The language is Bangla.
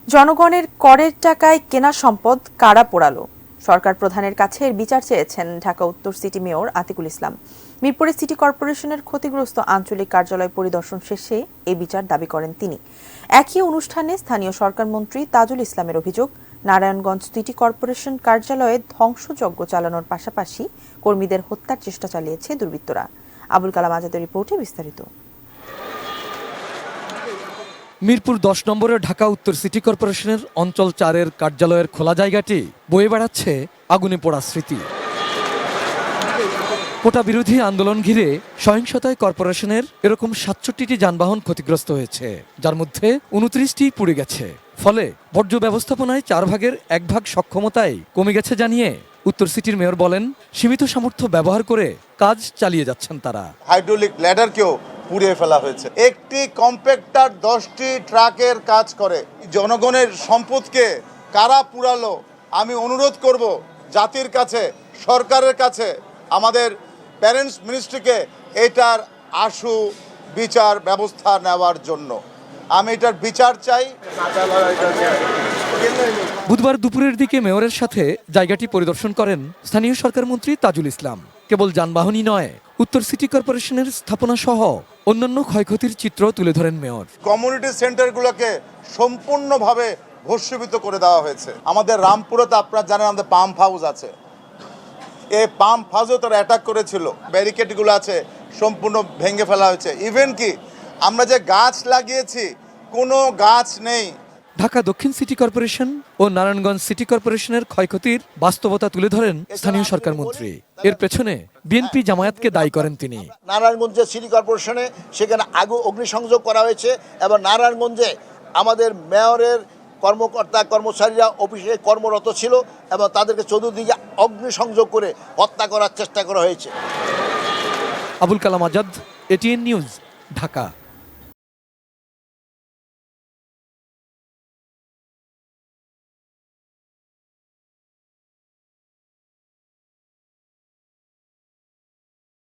জনগণের করের টাকায় কেনা সম্পদ কারা পোড়ালো? সরকার প্রধানের কাছে এর বিচার চেয়েছেন ঢাকা উত্তর সিটি মেয়র আতিকুল ইসলাম। মিরপুরে সিটি কর্পোরেশনের ক্ষতিগ্রস্ত আঞ্চলিক কার্যালয় পরিদর্শন শেষে এই বিচার দাবি করেন তিনি। একই অনুষ্ঠানে স্থানীয় সরকার মন্ত্রী তাজুল ইসলামের অভিযোগ, নারায়ণগঞ্জ সিটি কর্পোরেশন কার্যালয়ে ধ্বংসযজ্ঞ চালানোর পাশাপাশি কর্মীদের হত্যার চেষ্টা চালিয়েছে দুর্বৃত্তরা। আবুল কালাম আজাদের রিপোর্টে বিস্তারিত। মিরপুর 10 নম্বরে ঢাকা উত্তর সিটি কর্পোরেশনের অঞ্চল 4-এর কার্যালয়ের খোলা জায়গাটি বয়ে বেড়াচ্ছে আগুনে পোড়া স্মৃতি। কোটা বিরোধী আন্দোলন ঘিরে সহিংসতায় কর্পোরেশনের এরকম 67টি যানবাহন ক্ষতিগ্রস্ত হয়েছে, যার মধ্যে 29টি পুড়ে গেছে। ফলে বর্জ্য ব্যবস্থাপনায় 4 ভাগের 1 ভাগ সক্ষমতায় কমে গেছে জানিয়ে উত্তর সিটির মেয়র বলেন, সীমিত সামর্থ্য ব্যবহার করে কাজ চালিয়ে যাচ্ছেন তারা। হাইড্রোলিক ল্যাডারকেও পুড়িয়ে ফেলা হয়েছে। একটি কম্প্যাক্টার 10টি ট্রাকের কাজ করে। জনগণের সম্পদকে কারা পুড়ালো, আমি অনুরোধ করব জাতির কাছে, সরকারের কাছে, আমাদের প্যারেন্টস মিনিস্ট্রিকে এটার আশু বিচার ব্যবস্থা নেওয়ার জন্য। আমি এটার বিচার চাই। বুধবার দুপুরের দিকে মেয়রের সাথে জায়গাটি পরিদর্শন করেন স্থানীয় সরকার মন্ত্রী তাজুল ইসলাম। কেবল যানবাহনই নয়, উত্তর সিটি কর্পোরেশনের স্থাপনা সহ অন্যান্য ক্ষয়ক্ষতির চিত্র তুলে ধরেন মেয়র। কমিউনিটি সেন্টারগুলোকে সম্পূর্ণভাবে ভস্মীভূত করে দেওয়া হয়েছে। আমাদের রামপুরাতে আপনারা জানেন আমাদের পাম্প হাউস আছে, এই পাম্প হাউসেও তারা অ্যাটাক করেছিল। ব্যারিকেডগুলো আছে সম্পূর্ণ ভেঙে ফেলা হয়েছে। ইভেন কি আমরা যে গাছ লাগিয়েছি, কোনো গাছ নেই। ঢাকা দক্ষিণ সিটি কর্পোরেশন ও নারায়ণগঞ্জ সিটি কর্পোরেশনের ক্ষয়ক্ষতির বাস্তবতা তুলে ধরেন স্থানীয় সরকার মন্ত্রী। এর পেছনে বিএনপি জামায়াতকে দায়ী করেন তিনি। নারায়ণগঞ্জের সিটি কর্পোরেশনে সেখানে অগ্নিসংযোগ করা হয়েছে এবং নারায়ণগঞ্জে আমাদের মেয়রের কর্মকর্তা কর্মচারীরা অফিসে কর্মরত ছিল এবং তাদেরকে চতুর্দিকে অগ্নিসংযোগ করে হত্যা করার চেষ্টা করা হয়েছে। Abul Kalam Azad, ATN news, Dhaka.